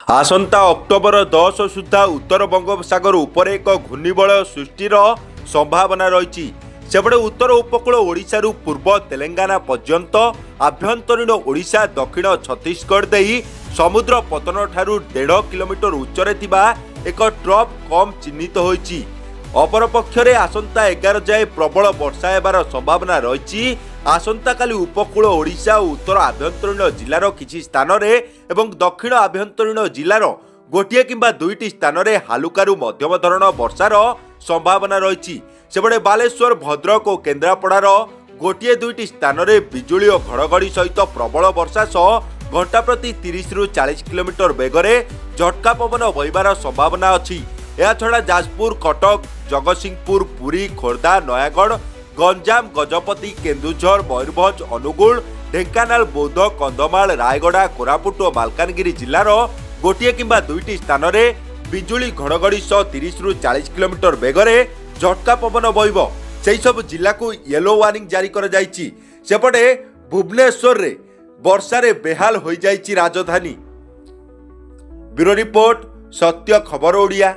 आसंता October 10 सुधा उत्तर बंगोपसागर उपर एक घूर्णिबलय सृष्टिर संभावना रही। सेपटे उत्तर उपकूल ओडिशारू पूर्व तेलंगाना पर्यंत आभ्यंतरीण ओडिशा दक्षिण छत्तीसगढ़ देई समुद्र पतन ठारू 1.5 किलोमीटर उच्चरे थिबा एक ट्रफ कम चिन्हित होईची। अपरपक्षरे आसंता 11 जाए प्रबल वर्षा हेबार संभावना रही। आसंता काली उपकूल ओडिशा और उत्तर आभ्यंतरीण जिलार किछि स्थान रे एवं दक्षिण आभ्यंतरीण जिलार गोटिए किंबा दुईटी स्थान रे हालुकारु मध्यम धरण वर्षार संभावना रही। सेपटे बालेश्वर भद्रक और केन्द्रापड़ार गोटिए दुईटी स्थान रे बिजुली और घड़घड़ी सहित प्रबल वर्षा सह घंटा प्रति 30 रु 40 किलोमीटर बेगरे झटका पवन बहिबार संभावना अच्छी। याछड़ा जाजपुर, कटक, जगतसिंहपुर, पुरी, खोर्धा, नयागढ़, गंजाम, गजपति, केन्दुझर, मयूरभंज, अनुगुल, ढेंकानाल, बौद्ध, कंधमाल, रायगड़ा, कोरापुट और मालकानगिरी जिलार गोटिए किंबा दुईटी स्थान रे बिजुली घड़घड़ी सह 30 रु 40 किलोमीटर बेगरे झटका पवन बहिब। सेही सब जिला को येलो वार्निंग जारी कर जाइछि। सेपटे भुवनेश्वर रे वर्षा रे बेहाल हो जाइछि राजधानी। ब्यूरो रिपोर्ट, सत्य खबर ओडिया।